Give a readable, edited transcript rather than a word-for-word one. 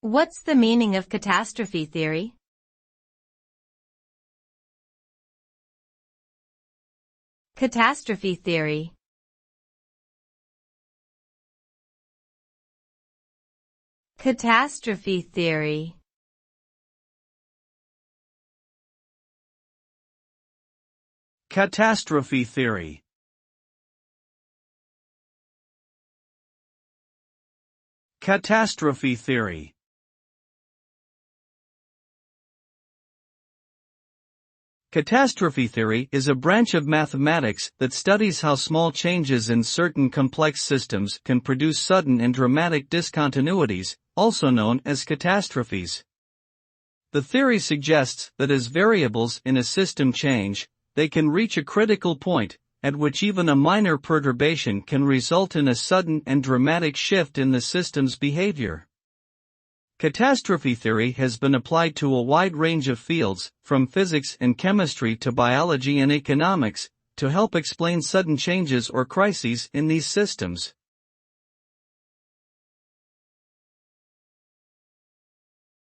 What's the meaning of catastrophe theory? Catastrophe theory. Catastrophe theory. Catastrophe theory. Catastrophe theory. Catastrophe theory is a branch of mathematics that studies how small changes in certain complex systems can produce sudden and dramatic discontinuities, also known as catastrophes. The theory suggests that as variables in a system change, they can reach a critical point, at which even a minor perturbation can result in a sudden and dramatic shift in the system's behavior. Catastrophe theory has been applied to a wide range of fields, from physics and chemistry to biology and economics, to help explain sudden changes or crises in these systems.